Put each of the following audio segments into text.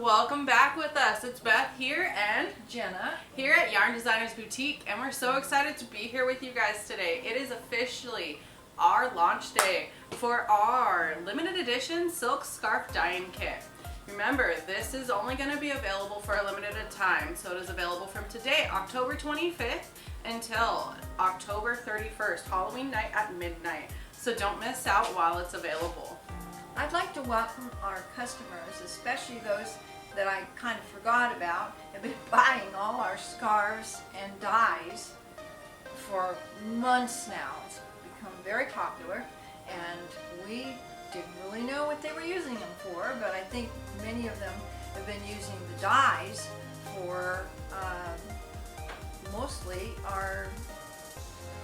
welcome back with us. It's Beth here and Jenna here at Yarn Designers Boutique, and we're so excited to be here with you guys today. It is officially our launch day for our limited edition silk scarf dyeing kit. Remember, this is only going to be available for a limited time, so it is available from today, October 25th, until October 31st, Halloween night at midnight. So don't miss out while it's available. I'd like to welcome our customers, especially those that I kind of forgot about, have been buying all our scarves and dyes for months now. It's become very popular, and we didn't really know what they were using them for, but I think many of them have been using the dyes for mostly our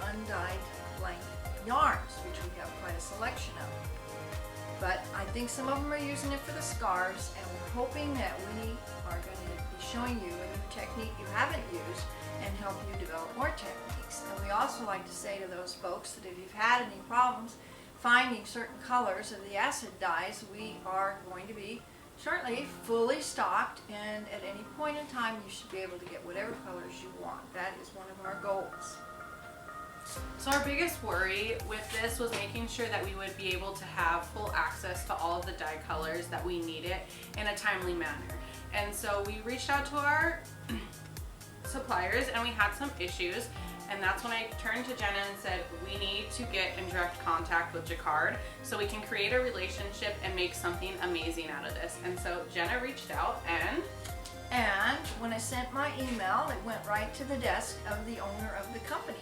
undyed blank yarns, which we have quite a selection of. But I think some of them are using it for the scarves, and we're hoping that we are going to be showing you a new technique you haven't used and help you develop more techniques. And we also like to say to those folks that if you've had any problems finding certain colors of the acid dyes, we are going to be shortly fully stocked, and at any point in time you should be able to get whatever colors you want. That is one of our goals. So our biggest worry with this was making sure that we would be able to have full access to all of the dye colors that we needed in a timely manner. And so we reached out to our suppliers and we had some issues, and that's when I turned to Jenna and said, we need to get in direct contact with Jacquard so we can create a relationship and make something amazing out of this. And so Jenna reached out, and when I sent my email, it went right to the desk of the owner of the company.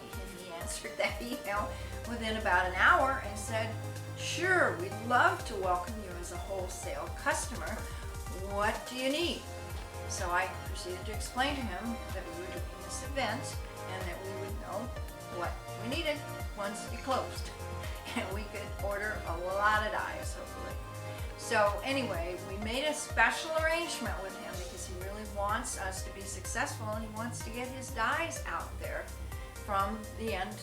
Answered that email within about an hour and said, sure, we'd love to welcome you as a wholesale customer. What do you need? So I proceeded to explain to him that we were doing this event and that we would know what we needed once it closed, and we could order a lot of dyes, hopefully. So anyway, we made a special arrangement with him because he really wants us to be successful, and he wants to get his dyes out there from the end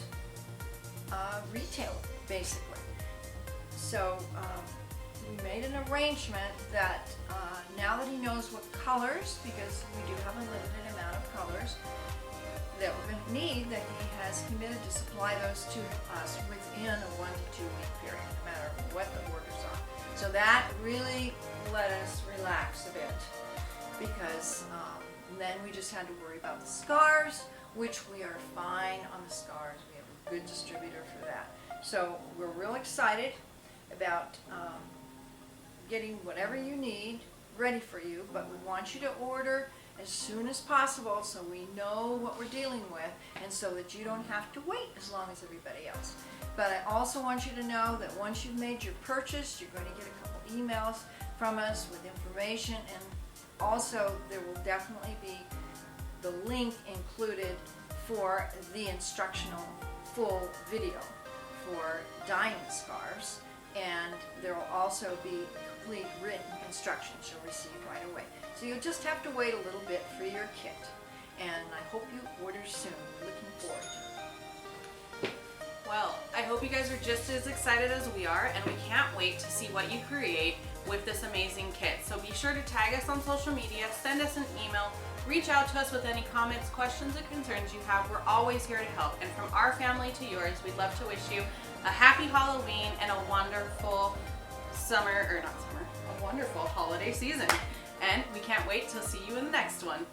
retailer, basically. So we made an arrangement that now that he knows what colors, because we do have a limited amount of colors that we're going to need, that he has committed to supply those to us within a 1 to 2 week period, no matter what the orders are. So that really let us relax a bit, because then we just had to worry about the scarves, which we are fine on the scarves. We have a good distributor for that. So we're real excited about getting whatever you need ready for you, but we want you to order as soon as possible so we know what we're dealing with, and so that you don't have to wait as long as everybody else. But I also want you to know that once you've made your purchase, you're going to get a couple emails from us with information, and also there will definitely be the link included for the instructional full video for dyeing scarves, and there will also be complete written instructions you'll receive right away. So you'll just have to wait a little bit for your kit, and I hope you order soon. Looking forward to it. well, I hope you guys are just as excited as we are, and we can't wait to see what you create with this amazing kit. So be sure to tag us on social media, send us an email, reach out to us with any comments, questions, or concerns you have. We're always here to help. And from our family to yours, we'd love to wish you a happy Halloween and a wonderful a wonderful holiday season. And we can't wait to see you in the next one.